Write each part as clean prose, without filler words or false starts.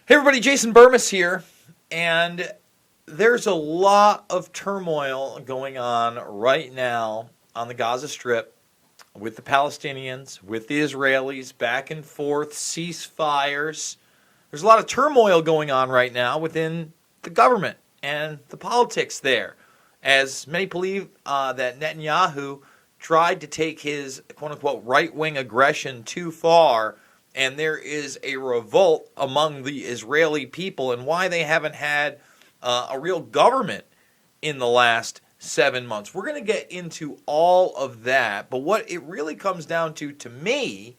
Hey everybody, Jason Burmis here, and there's a lot of turmoil going on right now on the Gaza Strip with the Palestinians, with the Israelis, back and forth, ceasefires. There's a lot of turmoil going on right now within the government and the politics there, as many believe that Netanyahu tried to take his quote-unquote right-wing aggression too far, and there is a revolt among the Israeli people and why they haven't had a real government in the last 7 months. We're going to get into all of that, but what it really comes down to me,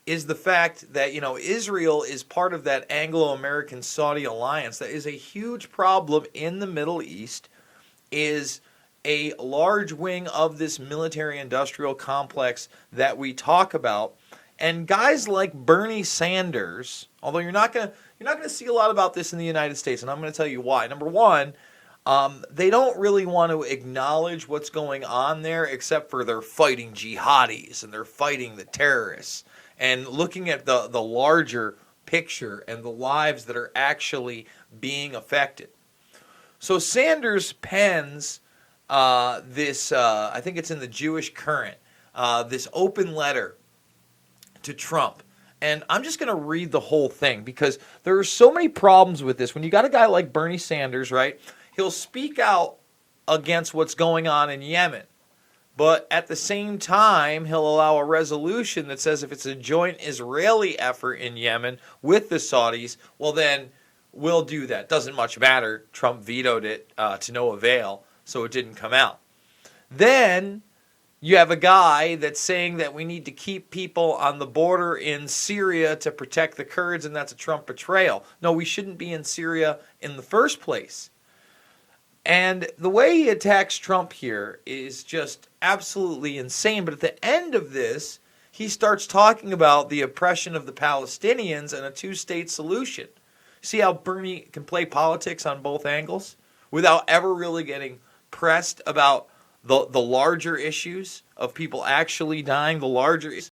is the fact that, Israel is part of that Anglo-American Saudi alliance. That is a huge problem in the Middle East, is a large wing of this military industrial complex that we talk about. And guys like Bernie Sanders, although you're not going to see a lot about this in the United States, and I'm going to tell you why. Number one, they don't really want to acknowledge what's going on there, except for they're fighting jihadis and they're fighting the terrorists, and looking at the larger picture and the lives that are actually being affected. So Sanders pens this, I think it's in the Jewish Current, this open letter to Trump. And I'm just going to read the whole thing because there are so many problems with this. When you got a guy like Bernie Sanders, right, he'll speak out against what's going on in Yemen. But at the same time, he'll allow a resolution that says if it's a joint Israeli effort in Yemen with the Saudis, well then we'll do that. Doesn't much matter. Trump vetoed it to no avail, so it didn't come out. Then you have a guy that's saying that we need to keep people on the border in Syria to protect the Kurds, and that's a Trump betrayal. No, we shouldn't be in Syria in the first place. And the way he attacks Trump here is just absolutely insane. But at the end of this, he starts talking about the oppression of the Palestinians and a two-state solution. See how Bernie can play politics on both angles without ever really getting pressed about the larger issues of people actually dying, the larger issues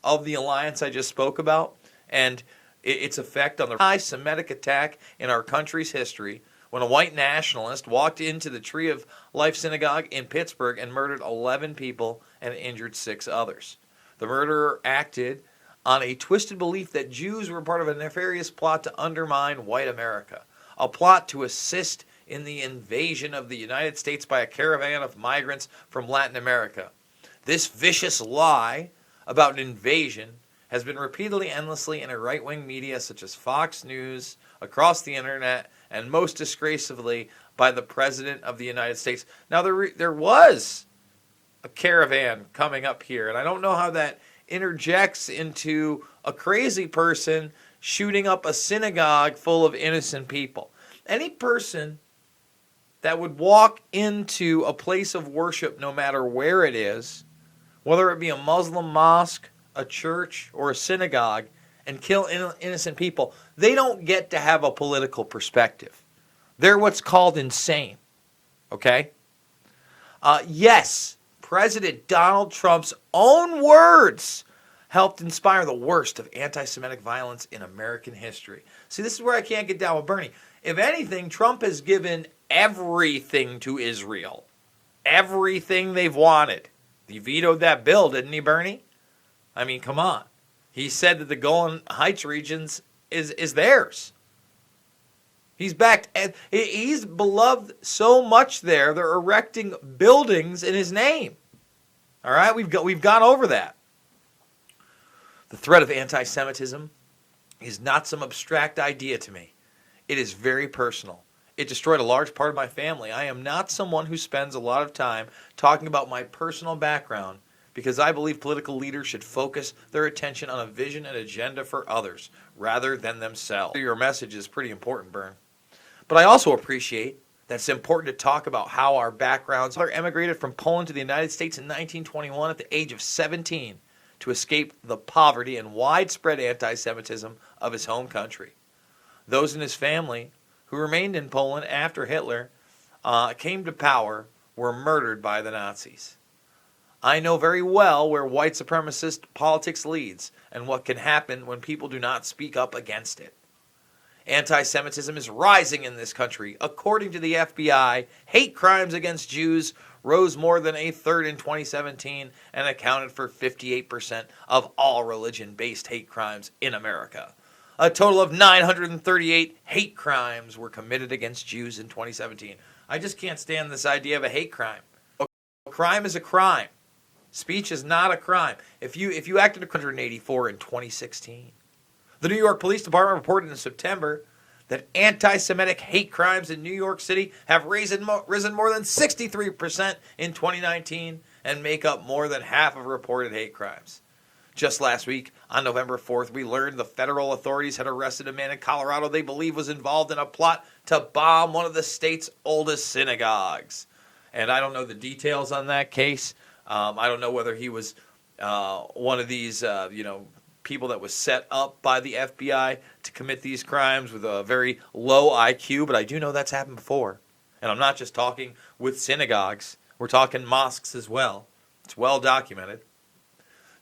of the alliance I just spoke about, and its effect on the anti-Semitic attack in our country's history when a white nationalist walked into the Tree of Life Synagogue in Pittsburgh and murdered 11 people and injured 6 others. The murderer acted on a twisted belief that Jews were part of a nefarious plot to undermine white America, a plot to assist in the invasion of the United States by a caravan of migrants from Latin America. This vicious lie about an invasion has been repeatedly endlessly in a right-wing media such as Fox News, across the internet, and most disgracefully by the President of the United States. Now, there was a caravan coming up here, and I don't know how that interjects into a crazy person shooting up a synagogue full of innocent people. Any person that would walk into a place of worship, no matter where it is, whether it be a Muslim mosque, a church, or a synagogue, and kill innocent people, they don't get to have a political perspective. They're what's called insane. Okay? Yes, President Donald Trump's own words helped inspire the worst of anti-Semitic violence in American history. See, this is where I can't get down with Bernie. If anything, Trump has given everything to Israel. Everything they've wanted. He vetoed that bill, didn't he, Bernie? I mean, come on. He said that the Golan Heights regions is theirs. He's backed. He's beloved so much there, they're erecting buildings in his name. All right, we've gone over that. The threat of anti-Semitism is not some abstract idea to me. It is very personal. It destroyed a large part of my family. I am not someone who spends a lot of time talking about my personal background because I believe political leaders should focus their attention on a vision and agenda for others rather than themselves. Your message is pretty important, Bern. But I also appreciate that it's important to talk about how our backgrounds are emigrated from Poland to the United States in 1921 at the age of 17 to escape the poverty and widespread anti-Semitism of his home country. Those in his family who remained in Poland after Hitler came to power were murdered by the Nazis. I know very well where white supremacist politics leads and what can happen when people do not speak up against it. Anti-Semitism is rising in this country. According to the FBI, hate crimes against Jews rose more than a third in 2017 and accounted for 58% of all religion-based hate crimes in America. A total of 938 hate crimes were committed against Jews in 2017. I just can't stand this idea of a hate crime. A crime is a crime. Speech is not a crime. If you acted 184 in 2016, the New York Police Department reported in September that anti-Semitic hate crimes in New York City have risen more than 63% in 2019 and make up more than half of reported hate crimes. Just last week, on November 4th, we learned the federal authorities had arrested a man in Colorado they believe was involved in a plot to bomb one of the state's oldest synagogues. And I don't know the details on that case. I don't know whether he was one of these, people that was set up by the FBI to commit these crimes with a very low IQ, but I do know that's happened before. And I'm not just talking with synagogues. We're talking mosques as well. It's well documented.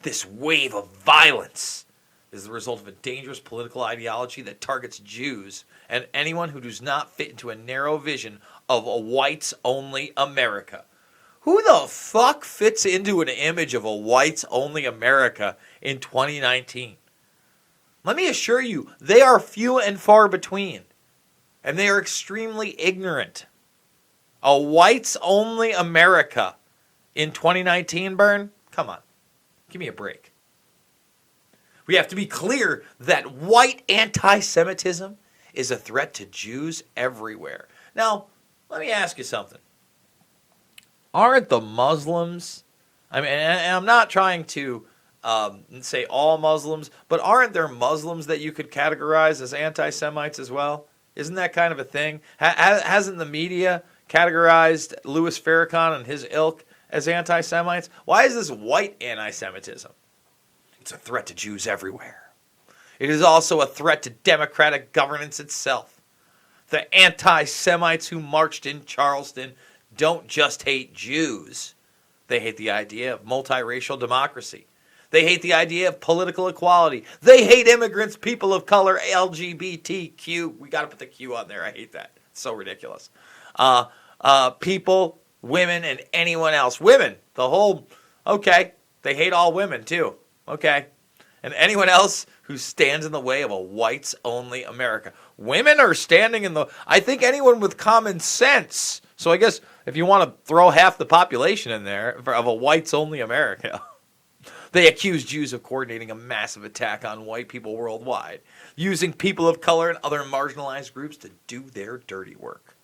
This wave of violence is the result of a dangerous political ideology that targets Jews and anyone who does not fit into a narrow vision of a whites-only America. Who the fuck fits into an image of a whites-only America in 2019? Let me assure you, they are few and far between, and they are extremely ignorant. A whites-only America in 2019, Bern? Come on. Give me a break. We have to be clear that white anti-Semitism is a threat to Jews everywhere. Now, let me ask you something. Aren't the Muslims, and I'm not trying to say all Muslims, but aren't there Muslims that you could categorize as anti-Semites as well? Isn't that kind of a thing? Hasn't the media categorized Louis Farrakhan and his ilk as anti-Semites? Why is this white anti-Semitism? It's a threat to Jews everywhere. It is also a threat to democratic governance itself. The anti-Semites who marched in Charleston don't just hate Jews. They hate the idea of multiracial democracy. They hate the idea of political equality. They hate immigrants, people of color, LGBTQ. We got to put the Q on there. I hate that. It's so ridiculous. People, women, and anyone else. Women, okay. They hate all women too. Okay. And anyone else who stands in the way of a whites-only America. Women are standing I think anyone with common sense. So I guess if you want to throw half the population in there of a whites-only America. They accuse Jews of coordinating a massive attack on white people worldwide, using people of color and other marginalized groups to do their dirty work.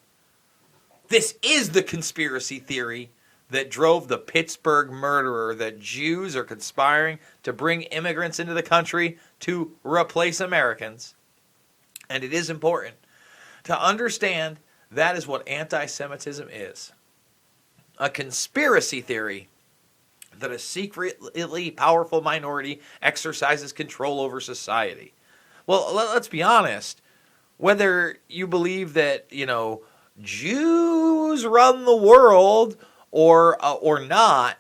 This is the conspiracy theory that drove the Pittsburgh murderer, that Jews are conspiring to bring immigrants into the country to replace Americans. And it is important to understand that is what anti-Semitism is. A conspiracy theory that a secretly powerful minority exercises control over society. Well, let's be honest. Whether you believe that, Jews run the world or not,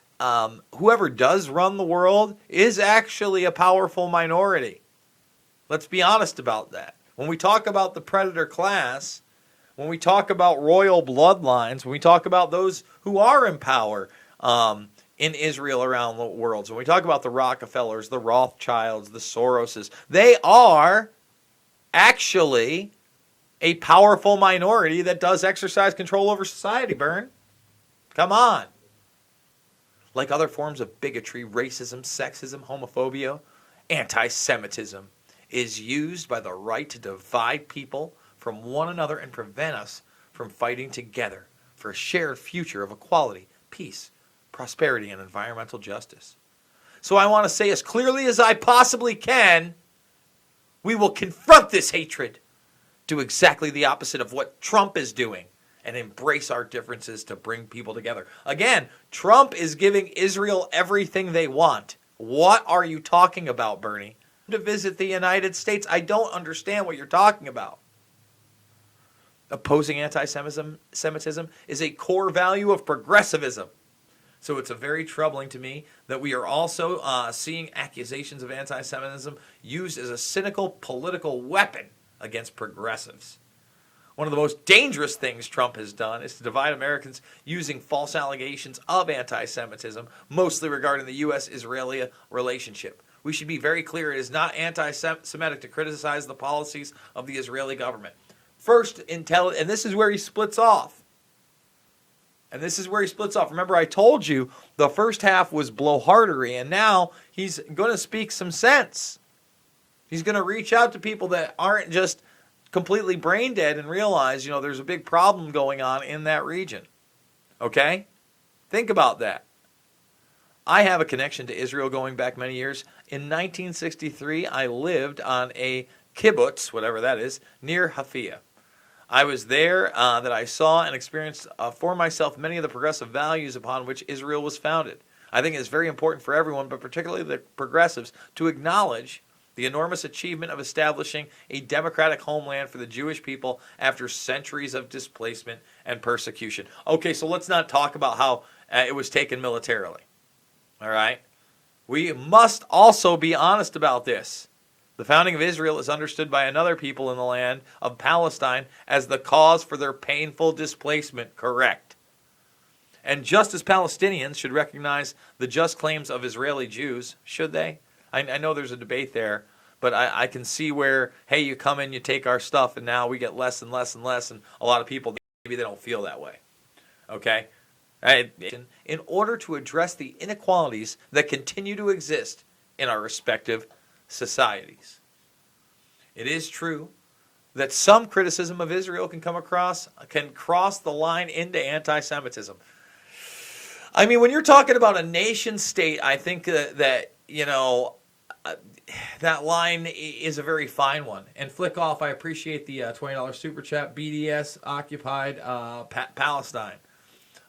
whoever does run the world is actually a powerful minority. Let's be honest about that. When we talk about the predator class, when we talk about royal bloodlines, when we talk about those who are in power in Israel around the world, so when we talk about the Rockefellers, the Rothschilds, the Soroses, they are actually a powerful minority that does exercise control over society, Bern. Come on. Like other forms of bigotry, racism, sexism, homophobia, anti-Semitism is used by the right to divide people from one another and prevent us from fighting together for a shared future of equality, peace, prosperity, and environmental justice. So I want to say as clearly as I possibly can, we will confront this hatred, do exactly the opposite of what Trump is doing, and embrace our differences to bring people together. Again, Trump is giving Israel everything they want. What are you talking about, Bernie? To visit the United States, I don't understand what you're talking about. Opposing anti-Semitism is a core value of progressivism. So it's very troubling to me that we are also seeing accusations of anti-Semitism used as a cynical political weapon against progressives. One of the most dangerous things Trump has done is to divide Americans using false allegations of anti-Semitism, mostly regarding the U.S.-Israeli relationship. We should be very clear, it is not anti-Semitic to criticize the policies of the Israeli government. First, and this is where he splits off. Remember, I told you the first half was blowhardery, and now he's going to speak some sense. He's going to reach out to people that aren't just completely brain dead and realize, there's a big problem going on in that region. Okay? Think about that. I have a connection to Israel going back many years. In 1963, I lived on a kibbutz, whatever that is, near Hafia. I was there that I saw and experienced for myself many of the progressive values upon which Israel was founded. I think it's very important for everyone, but particularly the progressives, to acknowledge the enormous achievement of establishing a democratic homeland for the Jewish people after centuries of displacement and persecution. Okay, so let's not talk about how it was taken militarily. All right? We must also be honest about this. The founding of Israel is understood by another people in the land of Palestine as the cause for their painful displacement, correct? And just as Palestinians should recognize the just claims of Israeli Jews, should they? I know there's a debate there, but I can see where, hey, you come in, you take our stuff, and now we get less and less and less, and a lot of people, maybe they don't feel that way. Okay? In order to address the inequalities that continue to exist in our respective societies. It is true that some criticism of Israel can cross the line into anti-Semitism. I mean, when you're talking about a nation state, I think that that line is a very fine one. And Flick Off, I appreciate the $20 super chat. BDS occupied Palestine,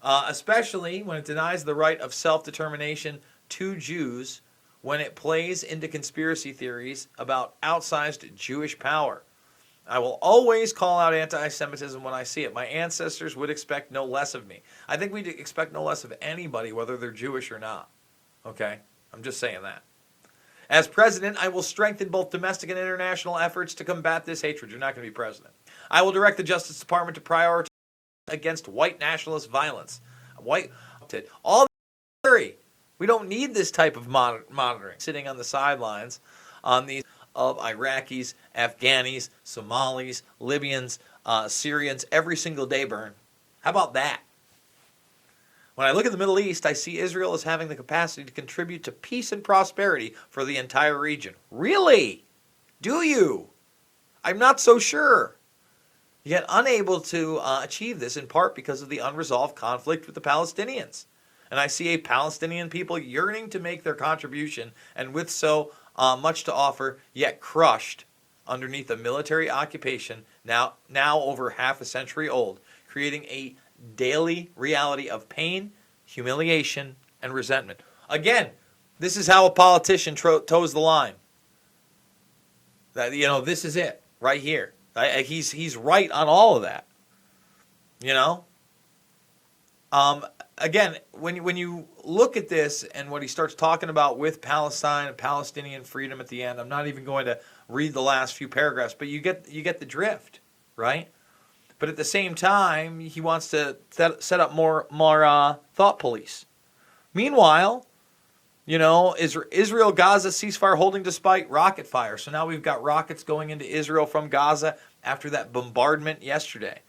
especially when it denies the right of self-determination to Jews, when it plays into conspiracy theories about outsized Jewish power. I will always call out anti-Semitism when I see it. My ancestors would expect no less of me. I think we'd expect no less of anybody, whether they're Jewish or not. Okay? I'm just saying that. As president, I will strengthen both domestic and international efforts to combat this hatred. You're not going to be president. I will direct the Justice Department to prioritize against white nationalist violence. All theory. We don't need this type of monitoring. Sitting on the sidelines on these of Iraqis, Afghanis, Somalis, Libyans, Syrians every single day, Bern. How about that? When I look at the Middle East, I see Israel as having the capacity to contribute to peace and prosperity for the entire region. Really? Do you? I'm not so sure. Yet unable to achieve this in part because of the unresolved conflict with the Palestinians. And I see a Palestinian people yearning to make their contribution, and with so much to offer, yet crushed underneath a military occupation now over half a century old, creating a daily reality of pain, humiliation, and resentment. Again, this is how a politician toes the line. This is it right here. He's right on all of that. Again, when you look at this and what he starts talking about with Palestine and Palestinian freedom at the end, I'm not even going to read the last few paragraphs, but you get the drift, right? But at the same time, he wants to set up more thought police. Meanwhile, Israel-Gaza ceasefire holding despite rocket fire. So now we've got rockets going into Israel from Gaza after that bombardment yesterday.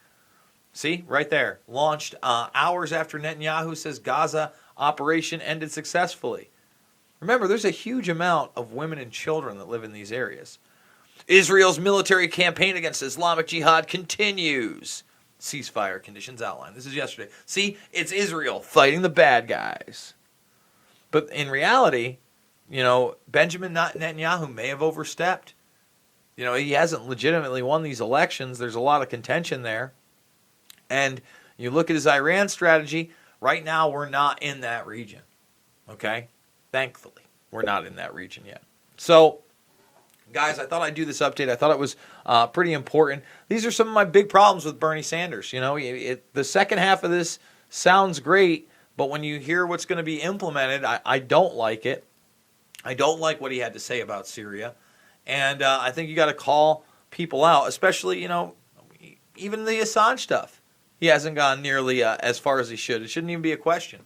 See, right there. Launched hours after Netanyahu says Gaza operation ended successfully. Remember, there's a huge amount of women and children that live in these areas. Israel's military campaign against Islamic Jihad continues. Ceasefire conditions outlined. This is yesterday. See, it's Israel fighting the bad guys. But in reality, Benjamin Netanyahu may have overstepped. He hasn't legitimately won these elections. There's a lot of contention there. And you look at his Iran strategy, right now we're not in that region. Okay? Thankfully, we're not in that region yet. So, guys, I thought I'd do this update. I thought it was pretty important. These are some of my big problems with Bernie Sanders. The second half of this sounds great, but when you hear what's going to be implemented, I don't like it. I don't like what he had to say about Syria. And I think you got to call people out, especially, even the Assange stuff. He hasn't gone nearly as far as he should. It shouldn't even be a question.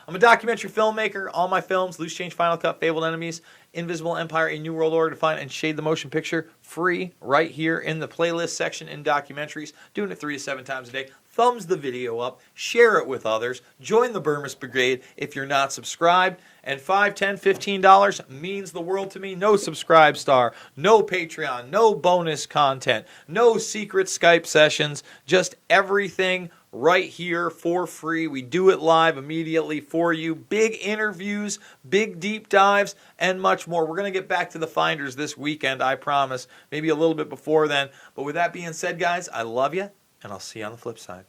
I'm a documentary filmmaker. All my films, Loose Change, Final Cut, Fabled Enemies, Invisible Empire, A New World Order, Define, and Shade the Motion Picture, free right here in the playlist section in documentaries. Doing it 3 to 7 times a day. Thumbs the video up. Share it with others. Join the Burmist Brigade if you're not subscribed. And $5, $10, $15 means the world to me. No subscribe star, no Patreon, no bonus content, no secret Skype sessions, just everything right here for free. We do it live immediately for you. Big interviews, big deep dives, and much more. We're going to get back to the Finders this weekend, I promise. Maybe a little bit before then. But with that being said, guys, I love you, and I'll see you on the flip side.